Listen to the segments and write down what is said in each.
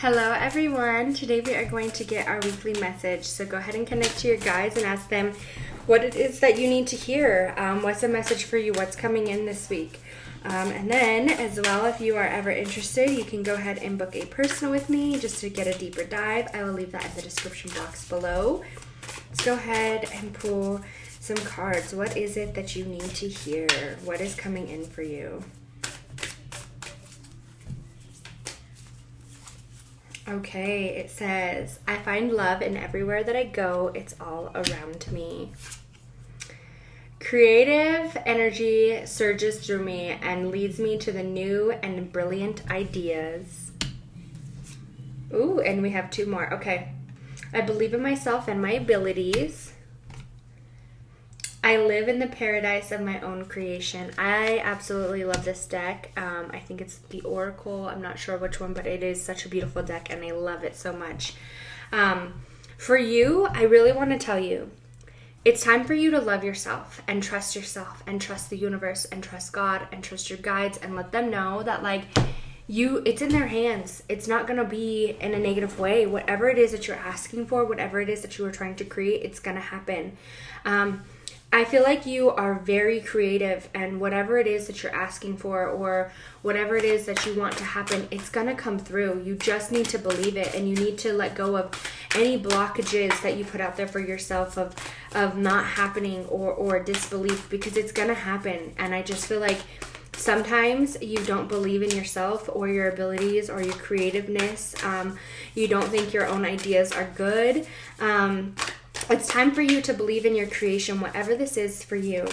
Hello everyone. Today we are going to get our weekly message. So go ahead and connect to your guides and ask them what it is that you need to hear. What's a message for you? What's coming in this week? And then as well, if you are ever interested, you can go ahead and book a personal with me just to get a deeper dive. I will leave that in the description box below. Let's go ahead and pull some cards. What is it that you need to hear? What is coming in for you? Okay, it says, I find love in everywhere that I go. It's all around me. Creative energy surges through me and leads me to the new and brilliant ideas. Ooh, and we have two more. Okay. I believe in myself and my abilities. I live in the paradise of my own creation. I absolutely love this deck. I think it's the Oracle. I'm not sure which one, but it is such a beautiful deck and I love it so much. For you, I really want to tell you, it's time for you to love yourself and trust the universe and trust God and trust your guides and let them know that it's in their hands. It's not going to be in a negative way. Whatever it is that you're asking for, whatever it is that you are trying to create, it's going to happen. I feel like you are very creative, and whatever it is that you're asking for or whatever it is that you want to happen, it's going to come through. You just need to believe it, and you need to let go of any blockages that you put out there for yourself of not happening or disbelief, because it's going to happen. And I just feel like sometimes you don't believe in yourself or your abilities or your creativeness. You don't think your own ideas are good. It's time for you to believe in your creation, whatever this is for you,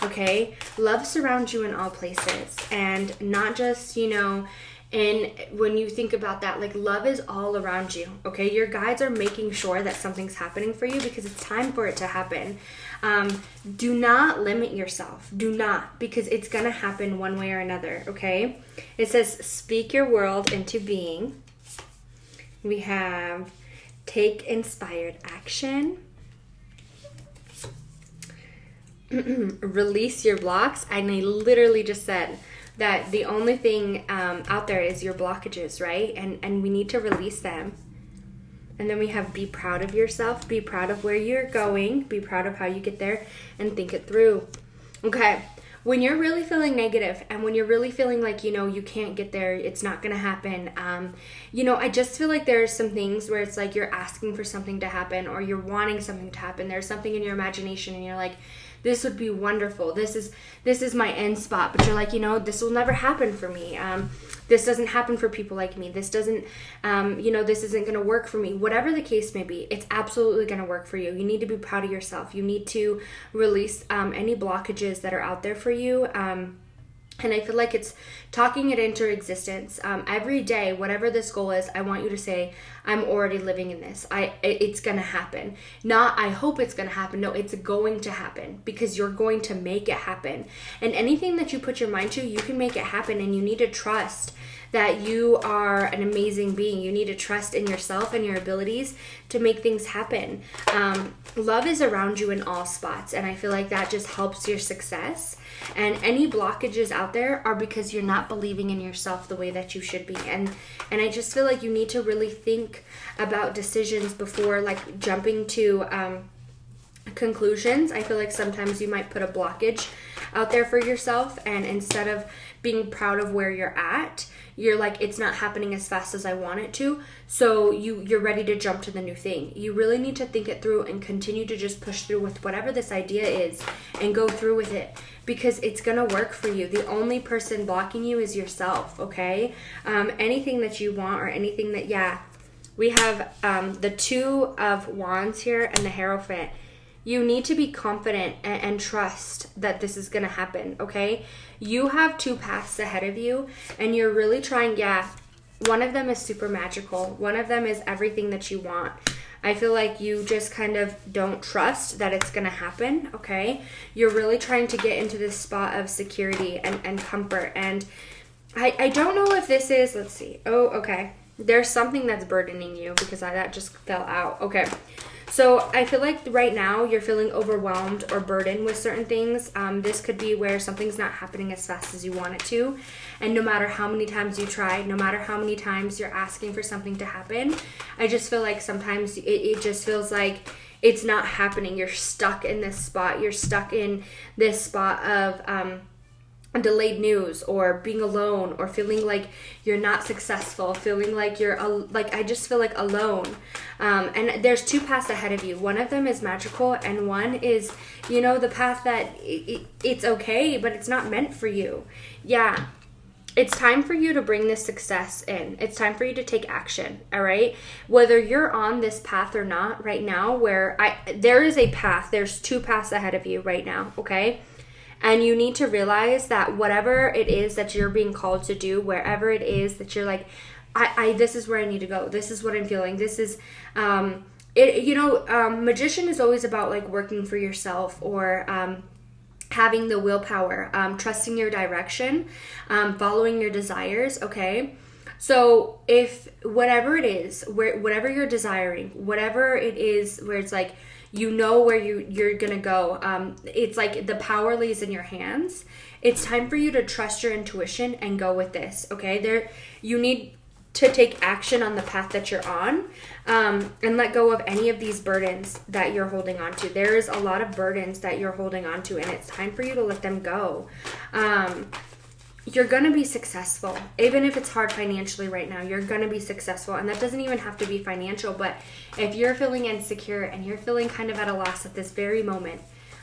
okay? Love surrounds you in all places, and not just, and when you think about that, love is all around you, okay? Your guides are making sure that something's happening for you because it's time for it to happen. Do not limit yourself. Do not, because it's going to happen one way or another, okay? It says, speak your world into being. We have take inspired action. Release your blocks. And I literally just said that the only thing out there is your blockages, right? And we need to release them. And then we have be proud of yourself. Be proud of where you're going. Be proud of how you get there and think it through. Okay. When you're really feeling negative and when you're really feeling like, you can't get there, it's not going to happen. I just feel like there's some things where it's like you're asking for something to happen or you're wanting something to happen. There's something in your imagination and you're like, this would be wonderful. This is my end spot. But you're like, this will never happen for me. This doesn't happen for people like me. This doesn't, this isn't going to work for me. Whatever the case may be, it's absolutely going to work for you. You need to be proud of yourself. You need to release any blockages that are out there for you. And I feel like it's talking it into existence. Every day, whatever this goal is, I want you to say, I'm already living in this. It's going to happen. Not, I hope it's going to happen. No, it's going to happen because you're going to make it happen. And anything that you put your mind to, you can make it happen. And you need to trust that you are an amazing being. You need to trust in yourself and your abilities to make things happen. Love is around you in all spots. And I feel like that just helps your success. And any blockages out there are because you're not believing in yourself the way that you should be. And I just feel like you need to really think about decisions before jumping to conclusions. I feel like sometimes you might put a blockage out there for yourself, and instead of being proud of where you're at, you're like, it's not happening as fast as I want it to, so you're ready to jump to the new thing. You really need to think it through and continue to just push through with whatever this idea is and go through with it, because it's gonna work for you. The only person blocking you is yourself, okay? Anything that you want or anything that, we have the Two of Wands here and the Hierophant. You need to be confident and trust that this is going to happen, okay? You have two paths ahead of you, and you're really trying, one of them is super magical. One of them is everything that you want. I feel like you just kind of don't trust that it's going to happen, okay? You're really trying to get into this spot of security and comfort, and I don't know if this is, let's see. Oh, okay. There's something that's burdening you because that just fell out. Okay. So I feel like right now you're feeling overwhelmed or burdened with certain things. This could be where something's not happening as fast as you want it to. And no matter how many times you try, no matter how many times you're asking for something to happen, I just feel like sometimes it just feels like it's not happening. You're stuck in this spot. You're stuck in this spot of delayed news, or being alone, or feeling like you're not successful, feeling like I just feel like alone. And there's two paths ahead of you. One of them is magical, and one is, the path that it's okay, but it's not meant for you. Yeah. It's time for you to bring this success in. It's time for you to take action, all right? Whether you're on this path or not right now, there is a path. There's two paths ahead of you right now, okay? And you need to realize that whatever it is that you're being called to do, wherever it is that you're like, this is where I need to go. This is what I'm feeling. This is, magician is always about like working for yourself, or having the willpower, trusting your direction, following your desires, okay? So if whatever it is, whatever you're desiring, whatever it is where it's like, where you're gonna go, it's like the power lays in your hands. It's time for you to trust your intuition and go with this, okay? You need to take action on the path that you're on, and let go of any of these burdens that you're holding on to. There is a lot of burdens that you're holding on to, and it's time for you to let them go. You're going to be successful. Even if it's hard financially right now, you're going to be successful. And that doesn't even have to be financial, but if you're feeling insecure and you're feeling kind of at a loss at this very moment,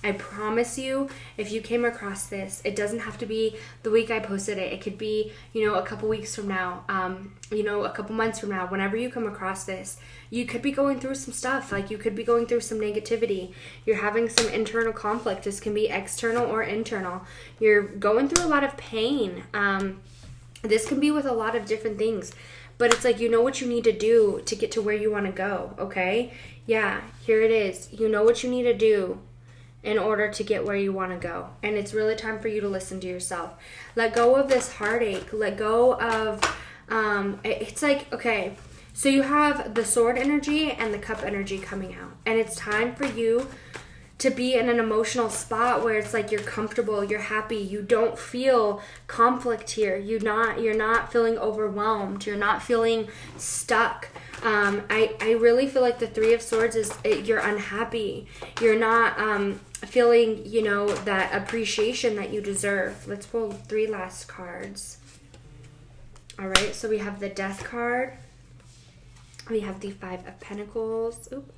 I promise you, if you came across this, it doesn't have to be the week I posted it. It could be, a couple weeks from now, a couple months from now. Whenever you come across this, you could be going through some stuff. Like, you could be going through some negativity. You're having some internal conflict. This can be external or internal. You're going through a lot of pain. This can be with a lot of different things. But it's like, what you need to do to get to where you want to go, okay? Yeah, here it is. You know what you need to do in order to get where you want to go. And it's really time for you to listen to yourself. Let go of this heartache. Let go of, it's like, okay, so you have the sword energy and the cup energy coming out. And it's time for you to be in an emotional spot where it's like you're comfortable, you're happy, you don't feel conflict here. You're not feeling overwhelmed. You're not feeling stuck. I really feel like the Three of Swords is you're unhappy. You're not feeling, that appreciation that you deserve. Let's pull 3 last cards. All right, so we have the Death card. We have the 5 of Pentacles. Oop.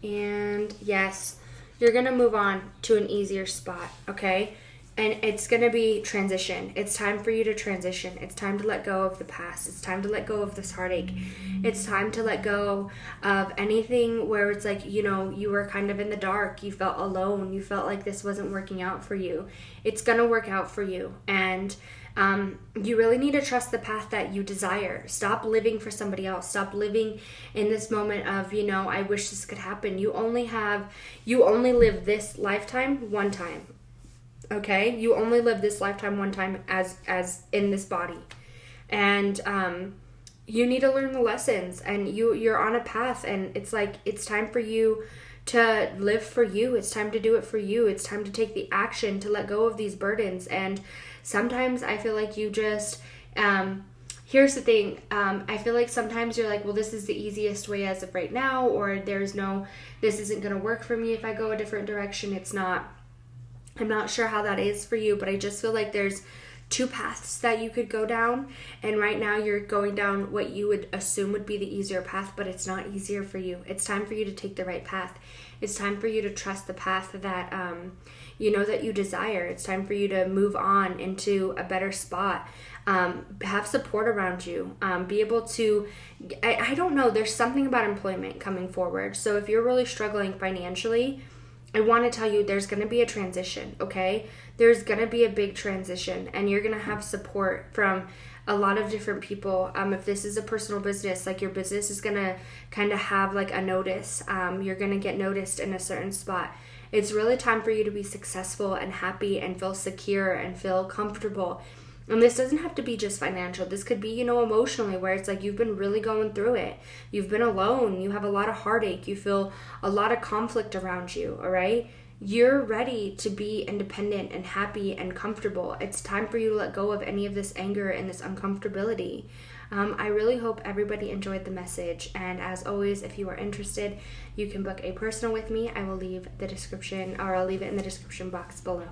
And yes, you're going to move on to an easier spot, okay? And it's going to be transition. It's time for you to transition. It's time to let go of the past. It's time to let go of this heartache. It's time to let go of anything where it's like, you were kind of in the dark. You felt alone. You felt like this wasn't working out for you. It's going to work out for you. And you really need to trust the path that you desire. Stop living for somebody else. Stop living in this moment of, I wish this could happen. You only live this lifetime one time. Okay, you only live this lifetime one time as in this body, and you need to learn the lessons. And you're on a path, and it's like it's time for you to live for you. It's time to do it for you. It's time to take the action to let go of these burdens. And sometimes I feel like you just here's the thing. I feel like sometimes you're like, well, this is the easiest way as of right now, or this isn't gonna work for me if I go a different direction. It's not. I'm not sure how that is for you, but I just feel like there's 2 paths that you could go down. And right now you're going down what you would assume would be the easier path, but it's not easier for you. It's time for you to take the right path. It's time for you to trust the path that, that you desire. It's time for you to move on into a better spot. Have support around you. Be able to, I don't know, there's something about employment coming forward. So if you're really struggling financially, I want to tell you there's going to be a transition, okay? There's going to be a big transition, and you're going to have support from a lot of different people. If this is a personal business, like your business is going to kind of have like a notice. You're going to get noticed in a certain spot. It's really time for you to be successful and happy and feel secure and feel comfortable. And this doesn't have to be just financial. This could be, emotionally, where it's like you've been really going through it. You've been alone. You have a lot of heartache. You feel a lot of conflict around you, all right? You're ready to be independent and happy and comfortable. It's time for you to let go of any of this anger and this uncomfortability. I really hope everybody enjoyed the message. And as always, if you are interested, you can book a personal with me. I will leave the description, or I'll leave it in the description box below.